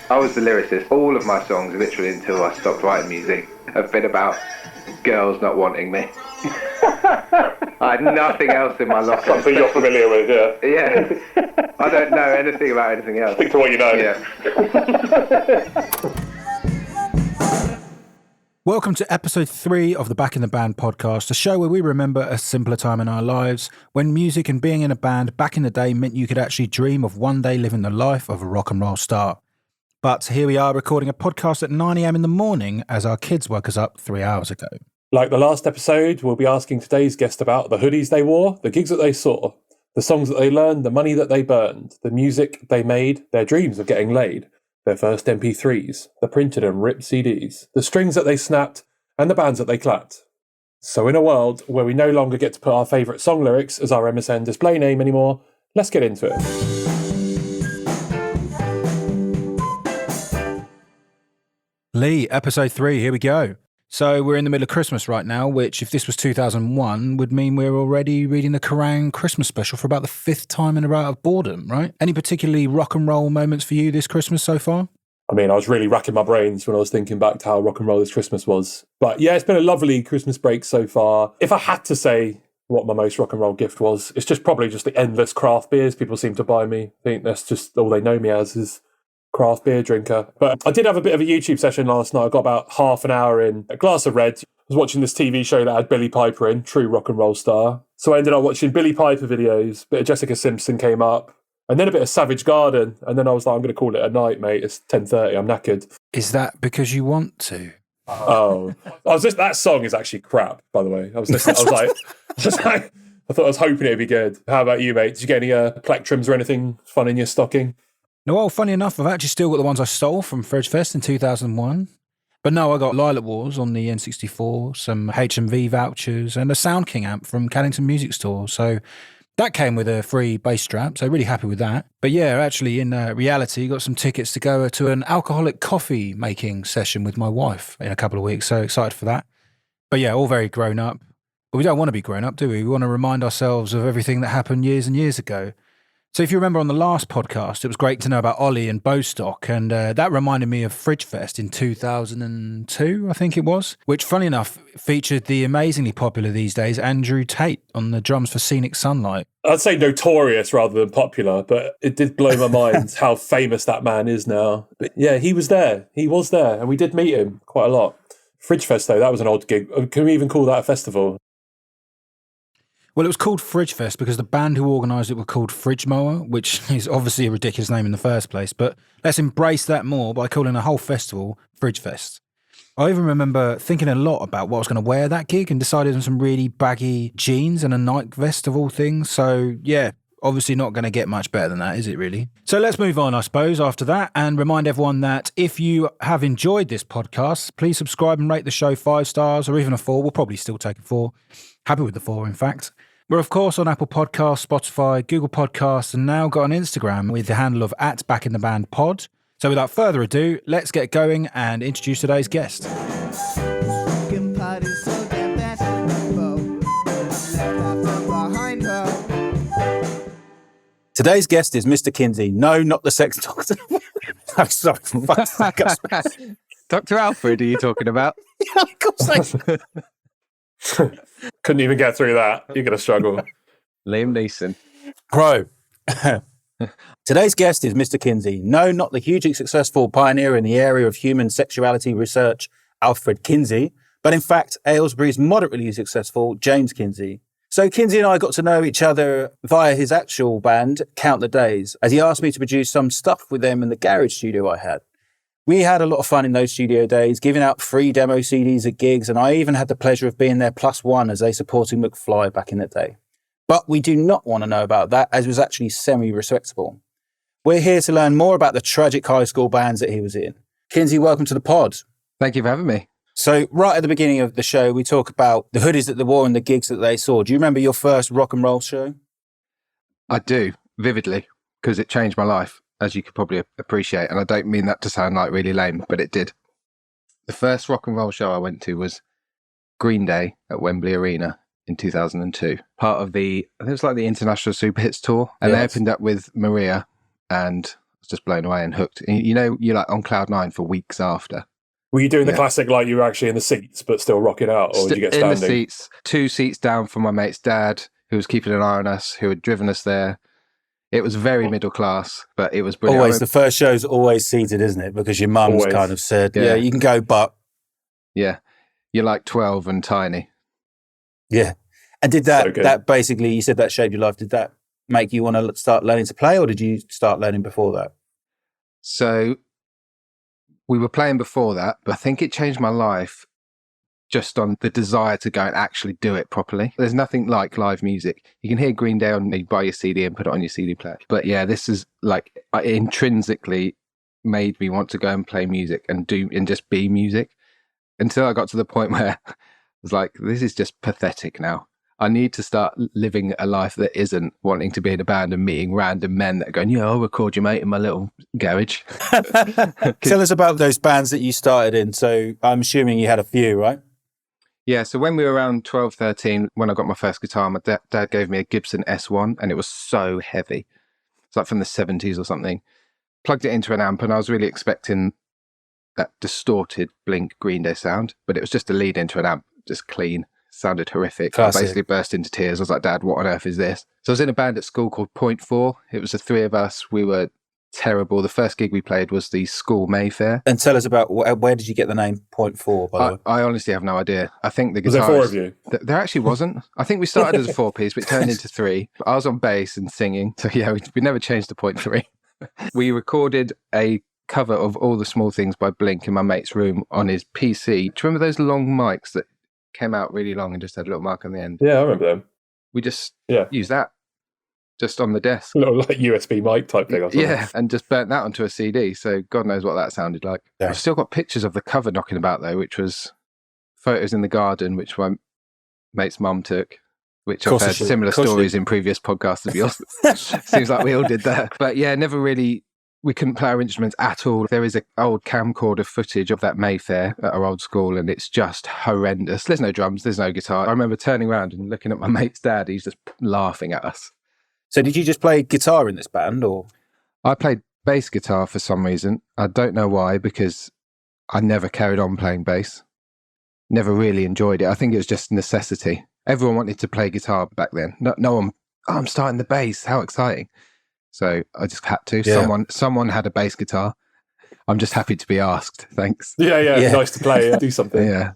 I was the lyricist. All of my songs, literally until I stopped writing music, have been about girls not wanting me. I had nothing else in my locker. Something you're familiar with, yeah. Yeah. I don't know anything about anything else. Stick to what you know. Yeah. Welcome to episode 3 of the Back in the Band podcast, a show where we remember a simpler time in our lives when music and being in a band back in the day meant you could actually dream of one day living the life of a rock and roll star. But here we are recording a podcast at 9 a.m. in the morning as our kids woke us up 3 hours ago. Like the last episode, we'll be asking today's guest about the hoodies they wore, the gigs that they saw, the songs that they learned, the money that they burned, the music they made, their dreams of getting laid, their first MP3s, the printed and ripped CDs, the strings that they snapped, and the bands that they clapped. So in a world where we no longer get to put our favourite song lyrics as our MSN display name anymore, let's get into it. Lee, episode 3, here we go. So we're in the middle of Christmas right now, which if this was 2001 would mean we're already reading the Kerrang Christmas special for about the 5th time in a row of boredom, right? Any particularly rock and roll moments for you this Christmas so far? I mean, I was really racking my brains when I was thinking back to how rock and roll this Christmas was. But yeah, it's been a lovely Christmas break so far. If I had to say what my most rock and roll gift was, it's probably just the endless craft beers people seem to buy me. I think that's just all they know me as is craft beer drinker. But I did have a bit of a YouTube session last night. I got about half an hour in, a glass of red. I was watching this TV show that had Billie Piper in, true rock and roll star. So I ended up watching Billie Piper videos, a bit of Jessica Simpson came up, and then a bit of Savage Garden. And then I was like, I'm going to call it a night, mate. It's 10:30. I'm knackered. Is that because you want to? Oh, that song is actually crap, by the way. I was listening. I thought I was hoping it'd be good. How about you, mate? Did you get any plectrums or anything fun in your stocking? No, well, funny enough, I've actually still got the ones I stole from Fridge Fest in 2001. But no, I got Lilac Wars on the N64, some HMV vouchers, and a Sound King amp from Caddington Music Store. So that came with a free bass strap, so really happy with that. But yeah, actually, in reality, got some tickets to go to an alcoholic coffee making session with my wife in a couple of weeks, so excited for that. But yeah, all very grown up. But we don't want to be grown up, do we? We want to remind ourselves of everything that happened years and years ago. So if you remember on the last podcast, it was great to know about Ollie and Bostock, and that reminded me of Fridge Fest in 2002, I think it was, which, funny enough, featured the amazingly popular these days Andrew Tate on the drums for Scenic Sunlight. I'd say notorious rather than popular, but it did blow my mind how famous that man is now. But yeah, he was there, and we did meet him quite a lot. Fridge Fest, though, that was an odd gig. Can we even call that a festival? Well, it was called Fridge Fest because the band who organised it were called Fridge Mower, which is obviously a ridiculous name in the first place, but let's embrace that more by calling the whole festival Fridge Fest. I even remember thinking a lot about what I was going to wear that gig and decided on some really baggy jeans and a Nike vest of all things. So yeah, obviously not going to get much better than that, is it really? So let's move on, I suppose, after that, and remind everyone that if you have enjoyed this podcast, please subscribe and rate the show 5 stars or even a 4. We'll probably still take a 4. Happy with the 4, in fact. We're, of course, on Apple Podcasts, Spotify, Google Podcasts, and now got an Instagram with the handle of @BackInTheBandPod. So without further ado, let's get going and introduce today's guest. Today's guest is Mr. Kinsey. No, not the sex doctor. I'm sorry. Dr. Alfred, are you talking about? Yeah, of course Couldn't even get through that. You're going to struggle. Liam Neeson. Bro. Today's guest is Mr. Kinsey. No, not the hugely successful pioneer in the area of human sexuality research, Alfred Kinsey, but in fact, Aylesbury's moderately successful James Kinsey. So Kinsey and I got to know each other via his actual band, Count the Days, as he asked me to produce some stuff with them in the garage studio I had. We had a lot of fun in those studio days, giving out free demo CDs at gigs, and I even had the pleasure of being their +1 as a supporting McFly back in the day. But we do not want to know about that, as it was actually semi-respectable. We're here to learn more about the tragic high school bands that he was in. Kinsey, welcome to the pod. Thank you for having me. So right at the beginning of the show, we talk about the hoodies that they wore and the gigs that they saw. Do you remember your first rock and roll show? I do, vividly, because it changed my life, as you could probably appreciate. And I don't mean that to sound like really lame, but it did. The first rock and roll show I went to was Green Day at Wembley Arena in 2002. Part of the, I think it was like the International Super Hits Tour. And they opened up with Maria and was just blown away and hooked. You know, you're like on cloud nine for weeks after. Were you doing the classic, like you were actually in the seats but still rocking out, or did you get standing? In the seats, 2 seats down from my mate's dad, who was keeping an eye on us, who had driven us there. It was very middle class, but it was brilliant. Always, the first show's always seated, isn't it? Because your mum's kind of said, yeah, you can go, but... Yeah, you're like 12 and tiny. Yeah. And did that basically, you said that shaped your life, did that make you want to start learning to play, or did you start learning before that? So we were playing before that, but I think it changed my life just on the desire to go and actually do it properly. There's nothing like live music. You can hear Green Day on, you buy your CD and put it on your CD player. But yeah, this is like, it intrinsically made me want to go and play music and just be music, until I got to the point where I was like, this is just pathetic now. I need to start living a life that isn't wanting to be in a band and meeting random men that are going, yeah, I'll record you, mate, in my little garage. Tell us about those bands that you started in. So I'm assuming you had a few, right? Yeah, so when we were around 12, 13, when I got my first guitar, my dad gave me a Gibson S1, and it was so heavy. It's like from the 70s or something. Plugged it into an amp, and I was really expecting that distorted Blink Green Day sound, but it was just a lead into an amp, just clean. Sounded horrific. Classic. I basically burst into tears. I was like, Dad, what on earth is this? So I was in a band at school called Point 4. It was the 3 of us. We were terrible. The first gig we played was the school Mayfair. And tell us about, where did you get the name Point 4, by the way? I honestly have no idea. I think the guitarist... Was there 4 of you? There actually wasn't. I think we started as a 4-piece, but it turned into 3. I was on bass and singing. So yeah, we never changed to Point 3. We recorded a cover of All the Small Things by Blink in my mate's room on his PC. Do you remember those long mics that came out really long and just had a little mark on the end? Yeah, I remember them. We just used that just on the desk. A little like USB mic type thing or something. Yeah, and just burnt that onto a CD. So God knows what that sounded like. Yeah. I've still got pictures of the cover knocking about though, which was photos in the garden, which my mate's mum took, which I've heard similar stories in previous podcasts of yours. Seems like we all did that. But yeah, never really... We couldn't play our instruments at all. There is an old camcorder footage of that Mayfair at our old school, and it's just horrendous. There's no drums, there's no guitar. I remember turning around and looking at my mate's dad. He's just laughing at us. So did you just play guitar in this band, or? I played bass guitar for some reason. I don't know why, because I never carried on playing bass. Never really enjoyed it. I think it was just necessity. Everyone wanted to play guitar back then. No one, I'm starting the bass. How exciting. So I just had to. Yeah. Someone had a bass guitar. I'm just happy to be asked. Thanks. Yeah. Nice to play and do something. Yeah.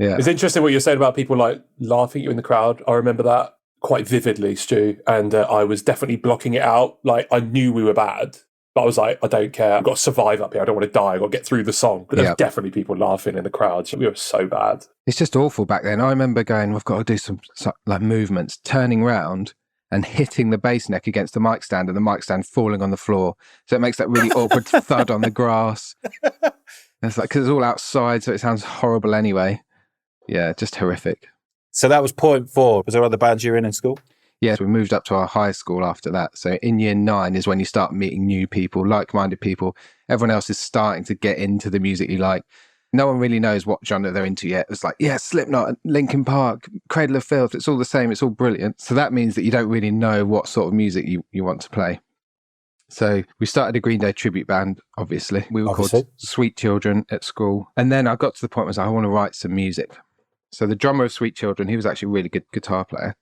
It's interesting what you're saying about people like laughing at you in the crowd. I remember that quite vividly, Stu. And I was definitely blocking it out. Like, I knew we were bad, but I was like, I don't care. I've got to survive up here. I don't want to die. I've got to get through the song. But there's definitely people laughing in the crowd. We were so bad. It's just awful back then. I remember going, we've got to do some like movements, turning round and hitting the bass neck against the mic stand, and the mic stand falling on the floor. So it makes that really awkward thud on the grass. And it's like, because it's all outside, so it sounds horrible anyway. Yeah, just horrific. So that was Point 4. Was there other bands you were in school? Yes, we moved up to our high school after that. So in year 9 is when you start meeting new people, like-minded people. Everyone else is starting to get into the music you like. No one really knows what genre they're into yet. It's like, yeah, Slipknot, Linkin Park, Cradle of Filth. It's all the same. It's all brilliant. So that means that you don't really know what sort of music you want to play. So we started a Green Day tribute band, obviously. We were called Sweet Children at school. And then I got to the point where I was like, I want to write some music. So the drummer of Sweet Children, he was actually a really good guitar player.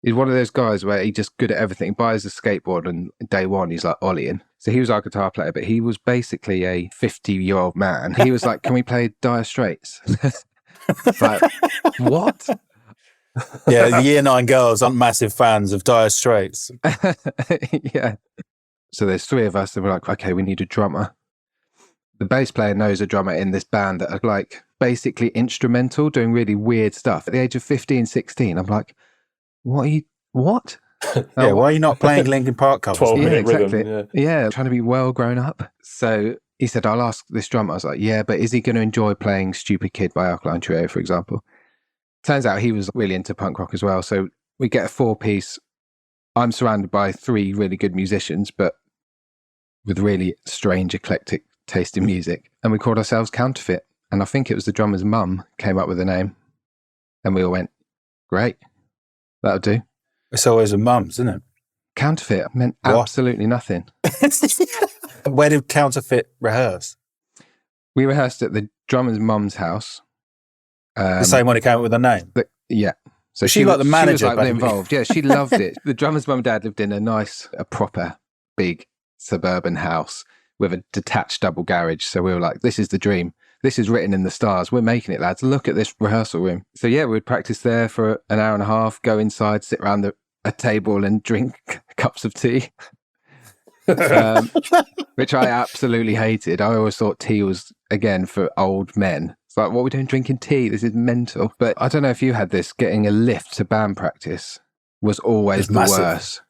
He's one of those guys where he's just good at everything. He buys a skateboard and day one, he's like ollieing. So he was our guitar player, but he was basically a 50-year-old man. He was like, can we play Dire Straits? Like, what? Yeah, the year 9 girls aren't massive fans of Dire Straits. Yeah. So there's 3 of us and we're like, okay, we need a drummer. The bass player knows a drummer in this band that are like basically instrumental, doing really weird stuff. At the age of 15, 16, I'm like, what? Yeah, why are you not playing Linkin Park covers? 12-minute exactly. rhythm. Yeah, trying to be well grown up. So he said, I'll ask this drummer. I was like, yeah, but is he going to enjoy playing Stupid Kid by Alkaline Trio, for example? Turns out he was really into punk rock as well. So we get a 4-piece. I'm surrounded by 3 really good musicians, but with really strange, eclectic taste in music. And we called ourselves Counterfeit. And I think it was the drummer's mum came up with the name. And we all went, great. That'll do. It's always a mum's, isn't it? Counterfeit meant absolutely nothing. Where did Counterfeit rehearse? We rehearsed at the drummer's mum's house. The same one who came up with the name? Yeah. So she like the manager, she was like involved. Yeah, she loved it. The drummer's mum and dad lived in a proper big suburban house with a detached double garage. So we were like, this is the dream. This is written in the stars. We're making it, lads. Look at this rehearsal room. So yeah, we'd practice there for an hour and a half, go inside, sit around a table and drink cups of tea, which I absolutely hated. I always thought tea was, again, for old men. It's like, what are we doing drinking tea? This is mental. But I don't know if you had this, getting a lift to band practice was always the worst.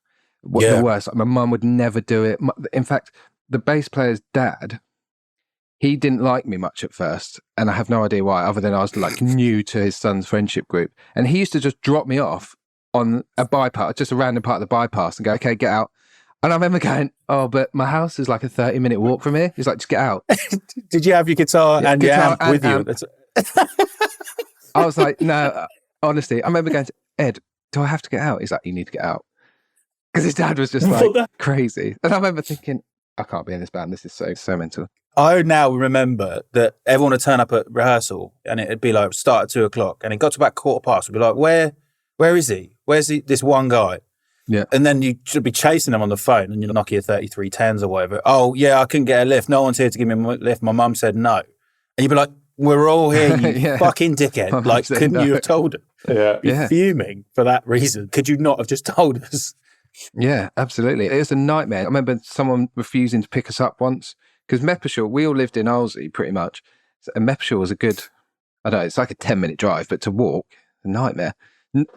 The worst. Like, my mum would never do it. In fact, the bass player's dad, he didn't like me much at first, and I have no idea why, other than I was like new to his son's friendship group. And he used to just drop me off on a bypass, just a random part of the bypass, and go, okay, get out. And I remember going, oh, but my house is like a 30-minute walk from here. He's like, just get out. Did you have your guitar and your amp with you? I was like, no, honestly, I remember going to Ed, do I have to get out? He's like, you need to get out. Because his dad was just like crazy. And I remember thinking, I can't be in this band. This is so mental. I now remember that everyone would turn up at rehearsal and it'd be like, start at 2:00. And it got to about 15:15. We'd be like, where is he? Where's this one guy? Yeah. And then you should be chasing them on the phone and you're knocking your 3310s or whatever. Oh, yeah, I couldn't get a lift. No one's here to give me a lift. My mum said no. And you'd be like, we're all here, you fucking dickhead. Like, couldn't you have told him? Yeah. Fuming for that reason. Could you not have just told us? Yeah, absolutely. It was a nightmare. I remember someone refusing to pick us up once because Meppershall, we all lived in Olsey pretty much. And Meppershall was a good, I don't know, it's like a 10-minute drive, but to walk, a nightmare.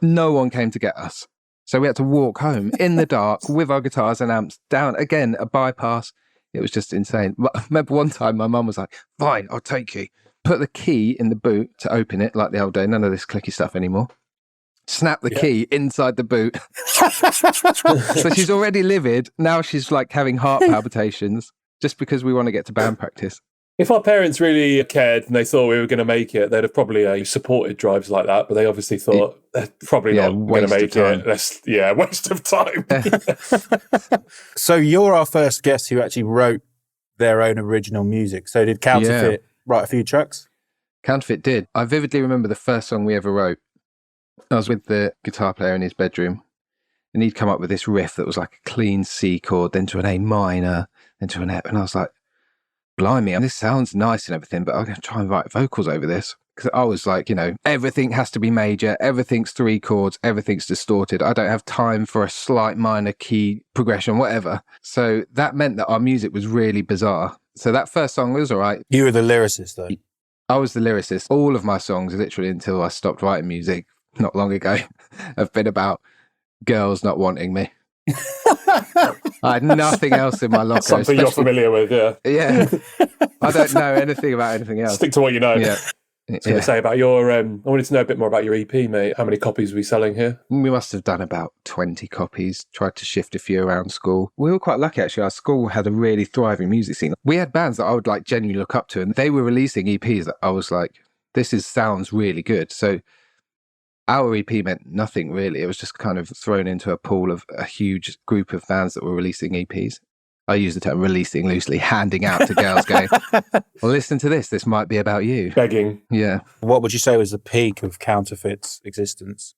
No one came to get us. So we had to walk home in the dark with our guitars and amps down, again, a bypass. It was just insane. I remember one time my mum was like, fine, I'll take you. Put the key in the boot to open it like the old day. None of this clicky stuff anymore. Snap the key inside the boot. So she's already livid. Now she's like having heart palpitations just because we want to get to band practice. If our parents really cared and they thought we were going to make it, they'd have probably supported drives like that. But they obviously thought they're probably not going to make it. Waste of time. So you're our first guest who actually wrote their own original music. So did Counterfeit write a few tracks? Counterfeit did. I vividly remember the first song we ever wrote. I was with the guitar player in his bedroom and he'd come up with this riff that was like a clean C chord, then to an A minor, then to an F. And I was like, blimey, this sounds nice and everything, but I'm going to try and write vocals over this. Because I was like, everything has to be major, everything's 3 chords, everything's distorted. I don't have time for a slight minor key progression, whatever. So that meant that our music was really bizarre. So that first song was all right. You were the lyricist, though. I was the lyricist. All of my songs, literally until I stopped writing music not long ago, have been about girls not wanting me. I had nothing else in my locker. Something you're familiar with, Yeah. I don't know anything about anything else. Stick to what you know. Yeah. I was going to say about your, I wanted to know a bit more about your EP, mate. How many copies are we selling here? We must have done about 20 copies, tried to shift a few around school. We were quite lucky, actually. Our school had a really thriving music scene. We had bands that I would genuinely look up to, and they were releasing EPs that I was like, sounds really good. So our EP meant nothing really. It was just kind of thrown into a pool of a huge group of bands that were releasing EPs. I use the term releasing loosely, handing out to girls going, well, listen to this. This might be about you. Begging. Yeah. What would you say was the peak of Counterfeit's existence?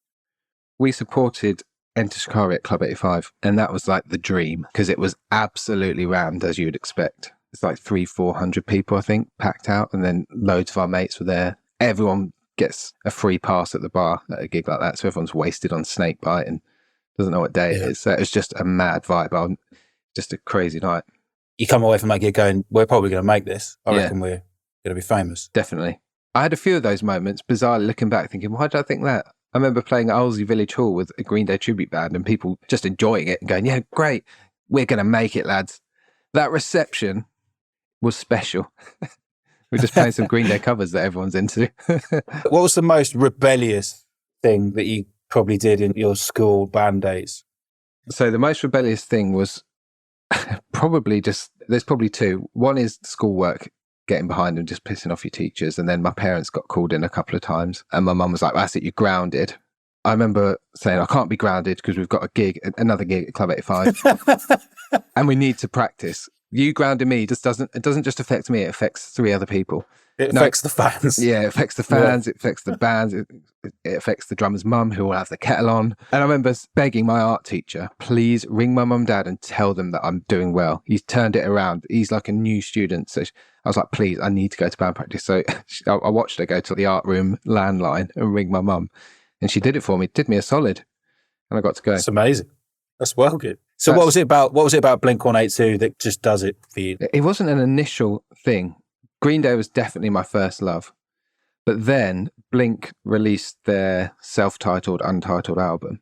We supported Enter Shikari at Club 85, and that was like the dream because it was absolutely rammed, as you would expect. It's like 300-400 people, I think, packed out, and then loads of our mates were there. Everyone gets a free pass at the bar at a gig like that, so everyone's wasted on snakebite and doesn't know what day it is. So it was just a mad vibe. Just a crazy night. You come away from that gig going, we're probably going to make this. I reckon we're going to be famous. Definitely. I had a few of those moments, bizarrely looking back, thinking, why did I think that? I remember playing at Olsey Village Hall with a Green Day tribute band and people just enjoying it and going, yeah, great, we're going to make it, lads. That reception was special. We're just playing some Green Day covers that everyone's into. What was the most rebellious thing that you probably did in your school band days? So the most rebellious thing was there's probably 2. One is schoolwork, getting behind and just pissing off your teachers. And then my parents got called in a couple of times and my mum was like, that's it, you're grounded. I remember saying, I can't be grounded because we've got another gig at Club 85 and we need to practice. You grounding me it doesn't just affect me, it affects 3 other people. It affects the fans. Yeah, it affects the fans, it affects the bands, it affects the drummer's mum who will have the kettle on. And I remember begging my art teacher, please ring my mum and dad and tell them that I'm doing well. He's turned it around. He's like a new student. So I was like, please, I need to go to band practice. So I watched her go to the art room landline and ring my mum. And she did it for me, did me a solid. And I got to go. That's amazing. That's well good. So what was it about Blink-182 that just does it for you? It wasn't an initial thing. Green Day was definitely my first love. But then Blink released their self-titled, untitled album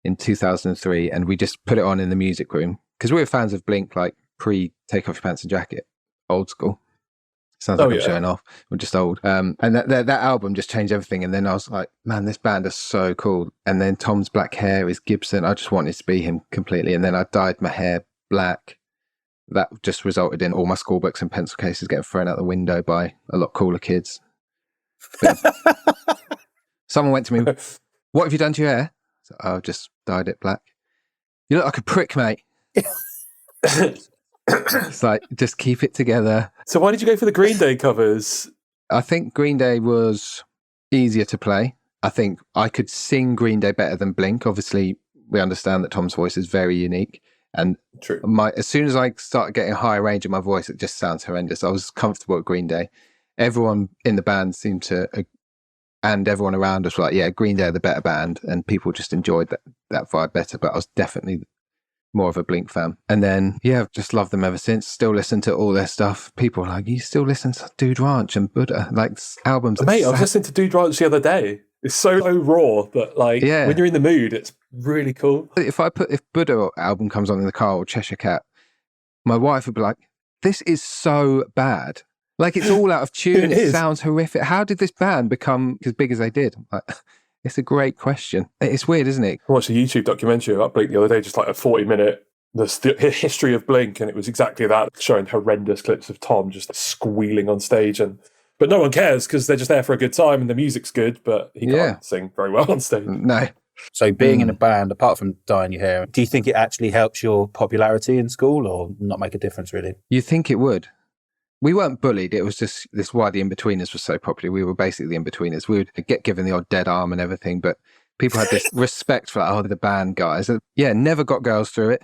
in 2003, and we just put it on in the music room because we were fans of Blink, like pre-Take Off Your Pants and Jacket, old school. Sounds like I'm showing off. We're just old. And that album just changed everything. And then I was like, man, this band is so cool. And then Tom's black hair is Gibson. I just wanted to be him completely. And then I dyed my hair black. That just resulted in all my school books and pencil cases getting thrown out the window by a lot cooler kids. Someone went to me, what have you done to your hair? So, I've just dyed it black. You look like a prick, mate. It's like, just keep it together. So why did you go for the Green Day covers? I think Green Day was easier to play. I think I could sing Green Day better than Blink. Obviously, we understand that Tom's voice is very unique. And True. As soon as I started getting a higher range in my voice, it just sounds horrendous. I was comfortable at Green Day. Everyone in the band seemed to, and everyone around us were like, yeah, Green Day are the better band. And people just enjoyed that vibe better. But I was definitely more of a Blink fan. And then, yeah, I've just loved them ever since. Still listen to all their stuff. People are like, you still listen to Dude Ranch and Buddha? Like, albums. Mate, I was listening to Dude Ranch the other day. It's so raw, but like, when you're in the mood, it's really cool. If Buddha album comes on in the car or Cheshire Cat, my wife would be like, this is so bad. Like, it's all out of tune. It sounds horrific. How did this band become as big as they did? Like, it's a great question. It's weird, isn't it? I watched a YouTube documentary about Blink the other day, just like a 40-minute the history of Blink, and it was exactly that, showing horrendous clips of Tom just squealing on stage. But no one cares because they're just there for a good time and the music's good, but he can't sing very well on stage. No. So being in a band, apart from dyeing your hair, do you think it actually helps your popularity in school or not make a difference really? You think it would? We weren't bullied. It was just this why the In-Betweeners was so popular. We were basically the In-Betweeners. We would get given the odd dead arm and everything, but people had this respect for, like, the band guys. Yeah, never got girls through it.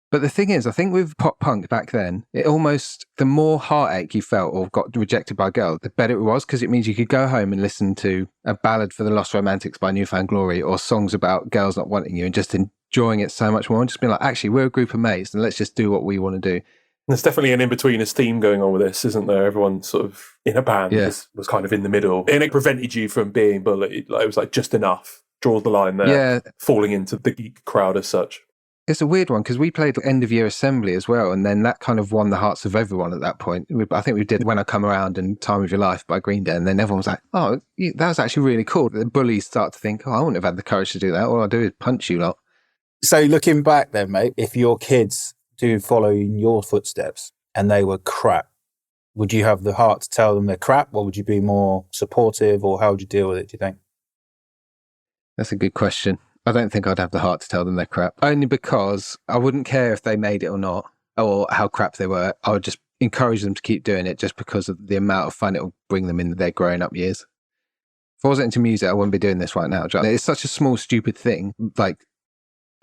But the thing is, I think with pop punk back then, the more heartache you felt or got rejected by a girl, the better it was, because it means you could go home and listen to a ballad for the Lost Romantics by New Found Glory or songs about girls not wanting you and just enjoying it so much more and just being like, actually, we're a group of mates and let's just do what we want to do. There's definitely an In-Betweeners theme going on with this, isn't there? Everyone sort of in a band was kind of in the middle. And it prevented you from being bullied. Like, it was like just enough. Draws the line there. Yeah. Falling into the geek crowd as such. It's a weird one because we played end of year assembly as well. And then that kind of won the hearts of everyone at that point. I think we did When I Come Around and Time of Your Life by Green Day. And then everyone was like, oh, that was actually really cool. The bullies start to think, oh, I wouldn't have had the courage to do that. All I do is punch you lot. So looking back then, mate, if your kids do follow in your footsteps and they were crap, would you have the heart to tell them they're crap, or would you be more supportive, or how would you deal with it, do you think? That's a good question. I don't think I'd have the heart to tell them they're crap, only because I wouldn't care if they made it or not, or how crap they were. I would just encourage them to keep doing it just because of the amount of fun it will bring them in their growing up years. If I wasn't into music, I wouldn't be doing this right now. It's such a small, stupid thing. Like,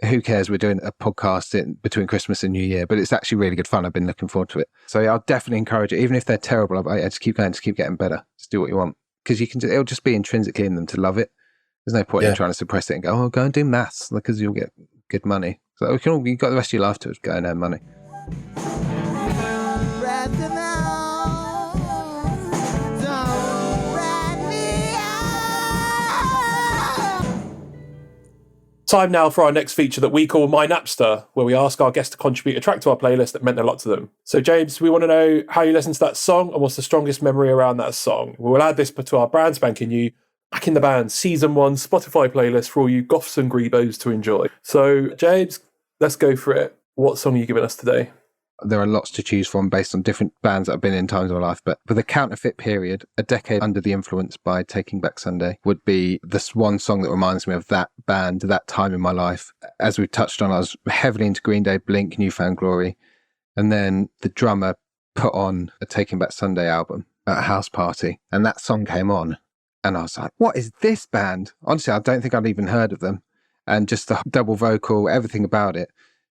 who cares? We're doing a podcast between Christmas and New Year, but it's actually really good fun. I've been looking forward to it. So yeah, I'll definitely encourage it. Even if they're terrible, I'll just keep going, just keep getting better. Just do what you want. Because it'll just be intrinsically in them to love it. There's no point in trying to suppress it and go, oh, go and do maths because you'll get good money. So you've got the rest of your life to go and earn money. Time now for our next feature that we call My Napster, where we ask our guests to contribute a track to our playlist that meant a lot to them. So, James, we want to know how you listened to that song and what's the strongest memory around that song. We will add this to our brand spanking new Back in the Band Season 1 Spotify playlist for all you goths and grebos to enjoy. So, James, let's go for it. What song are you giving us today? There are lots to choose from based on different bands that I've been in times of my life, but for the Counterfeit period, A Decade Under the Influence by Taking Back Sunday would be this one song that reminds me of that band, that time in my life. As we touched on, I was heavily into Green Day, Blink, New Found Glory. And then the drummer put on a Taking Back Sunday album at a house party, and that song came on. And I was like, what is this band? Honestly, I don't think I'd even heard of them. And just the double vocal, everything about it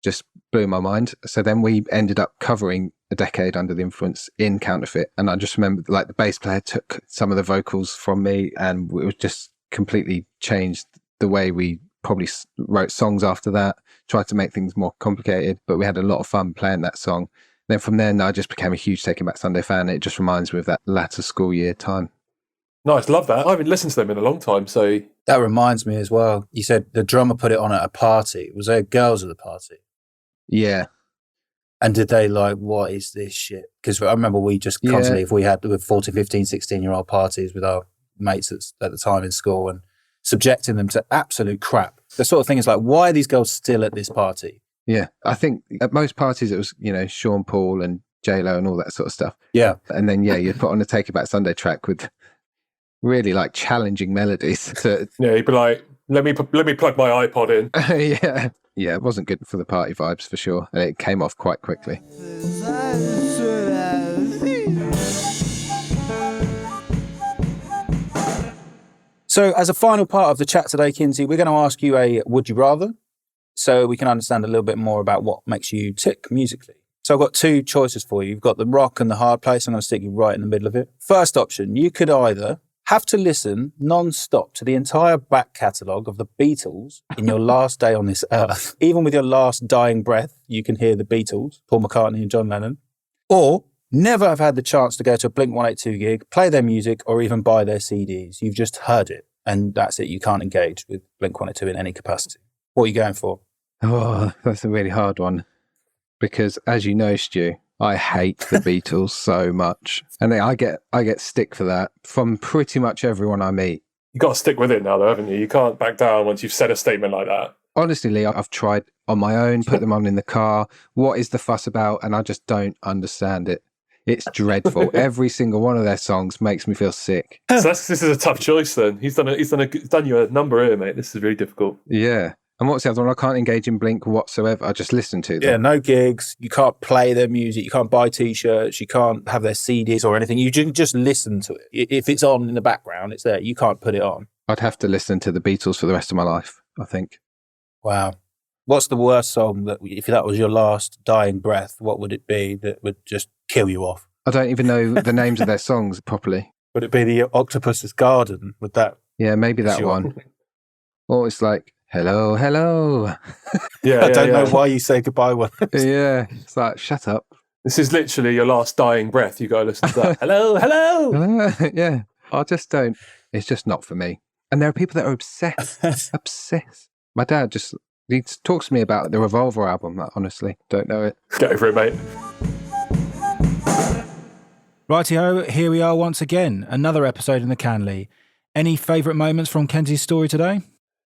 just blew my mind. So then we ended up covering A Decade Under the Influence in Counterfeit. And I just remember like the bass player took some of the vocals from me, and it was just completely changed the way we probably wrote songs after that, tried to make things more complicated, but we had a lot of fun playing that song. Then from then, I just became a huge Taking Back Sunday fan. It just reminds me of that latter school year time. Nice, love that. I haven't listened to them in a long time, so... That reminds me as well. You said the drummer put it on at a party. Was there girls at the party? Yeah. And did they like, what is this shit? Because I remember we just constantly, if we had with 14, 15, 16-year-old parties with our mates at the time in school and subjecting them to absolute crap. The sort of thing is like, why are these girls still at this party? Yeah. I think at most parties it was, Sean Paul and J-Lo and all that sort of stuff. Yeah. And then, you'd put on a Take It Back Sunday track with really like challenging melodies. Yeah, you'd be like, let me plug my iPod in. Yeah. Yeah, it wasn't good for the party vibes for sure. And it came off quite quickly. So as a final part of the chat today, Kinsey, we're going to ask you a would you rather, so we can understand a little bit more about what makes you tick musically. So I've got two choices for you. You've got the rock and the hard place. I'm going to stick you right in the middle of it. First option, you could either have to listen non-stop to the entire back catalogue of the Beatles in your last day on this earth. Even with your last dying breath, you can hear the Beatles, Paul McCartney and John Lennon. Or never have had the chance to go to a Blink-182 gig, play their music, or even buy their CDs. You've just heard it, and that's it. You can't engage with Blink-182 in any capacity. What are you going for? Oh, that's a really hard one. Because as you know, Stu, I hate the Beatles so much. And I get stick for that from pretty much everyone I meet. You got to stick with it now, though, haven't you? You can't back down once you've said a statement like that. Honestly, Lee, I've tried on my own, put them on in the car. What is the fuss about? And I just don't understand it. It's dreadful. Every single one of their songs makes me feel sick. So this is a tough choice then. He's done you a number here, mate. This is really difficult. Yeah. And what's the other one? I can't engage in Blink whatsoever. I just listen to them. Yeah, no gigs. You can't play their music. You can't buy T-shirts. You can't have their CDs or anything. You can just listen to it. If it's on in the background, it's there. You can't put it on. I'd have to listen to the Beatles for the rest of my life, I think. Wow. What's the worst song that, if that was your last dying breath, what would it be that would just kill you off? I don't even know the names of their songs properly. Would it be the Octopus's Garden? Would that? Yeah, maybe that one. Or it's like, hello, hello. Yeah, I don't know why you say goodbye once. Yeah, it's like, shut up. This is literally your last dying breath. You got to listen to that. Hello, hello. Yeah, I just don't. It's just not for me. And there are people that are obsessed. Obsessed. My dad he talks to me about the Revolver album. I honestly don't know it. Get over it, mate. Rightio, here we are once again. Another episode in the can, Lee. Any favourite moments from Kenzie's story today?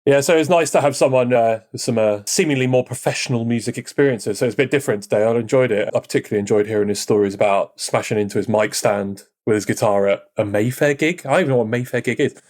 Yeah, so it's nice to have someone with some seemingly more professional music experiences. So it's a bit different today. I enjoyed it. I particularly enjoyed hearing his stories about smashing into his mic stand with his guitar at a Mayfair gig. I don't even know what a Mayfair gig is.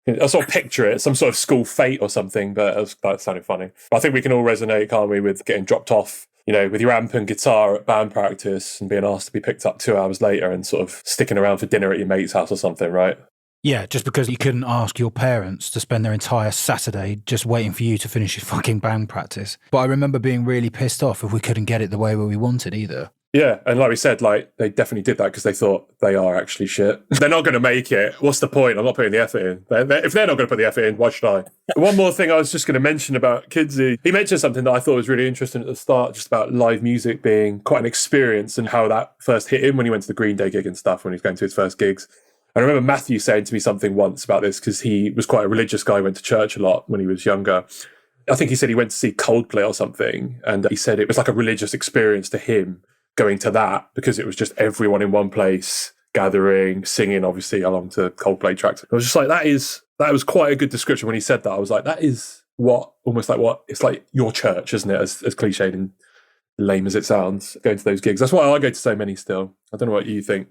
I sort of picture it, some sort of school fete or something, but that sounded funny. I think we can all resonate, can't we, with getting dropped off, with your amp and guitar at band practice and being asked to be picked up 2 hours later and sort of sticking around for dinner at your mate's house or something, right? Yeah, just because you couldn't ask your parents to spend their entire Saturday just waiting for you to finish your fucking band practice. But I remember being really pissed off if we couldn't get it the way we wanted either. Yeah, and like we said, they definitely did that because they thought they are actually shit. They're not going to make it. What's the point? I'm not putting the effort in. If they're not going to put the effort in, why should I? One more thing I was just going to mention about Kinsey. He mentioned something that I thought was really interesting at the start, just about live music being quite an experience and how that first hit him when he went to the Green Day gig and stuff, when he was going to his first gigs. I remember Matthew saying to me something once about this because he was quite a religious guy, went to church a lot when he was younger. I think he said he went to see Coldplay or something, and he said it was like a religious experience to him going to that because it was just everyone in one place gathering, singing, obviously, along to Coldplay tracks. I was just like, that was quite a good description when he said that. I was like, that is almost like what it's like your church, isn't it? As cliched and lame as it sounds, going to those gigs. That's why I go to so many still. I don't know what you think.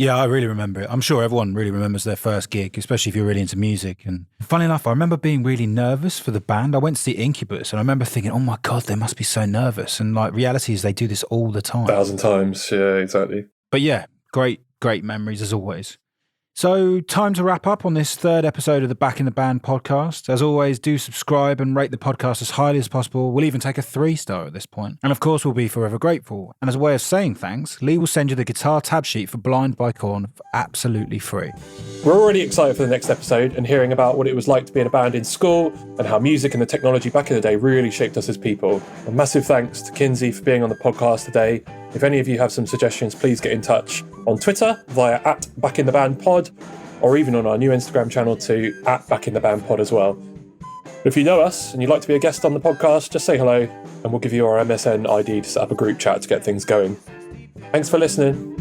Yeah, I really remember it. I'm sure everyone really remembers their first gig, especially if you're really into music. And funny enough, I remember being really nervous for the band. I went to see Incubus and I remember thinking, oh my God, they must be so nervous. And like, reality is they do this all the time. 1,000 times, yeah, exactly. But yeah, great memories as always. So time to wrap up on this third episode of the Back in the Band podcast. As always, do subscribe and rate the podcast as highly as possible. We'll even take a 3-star at this point. And of course, we'll be forever grateful. And as a way of saying thanks, Lee will send you the guitar tab sheet for Blind by Korn for absolutely free. We're already excited for the next episode and hearing about what it was like to be in a band in school and how music and the technology back in the day really shaped us as people. A massive thanks to Kinsey for being on the podcast today. If any of you have some suggestions, please get in touch on Twitter via @BackInTheBandPod or even on our new Instagram channel to @BackInTheBandPod as well. If you know us and you'd like to be a guest on the podcast, just say hello and we'll give you our MSN ID to set up a group chat to get things going. Thanks for listening.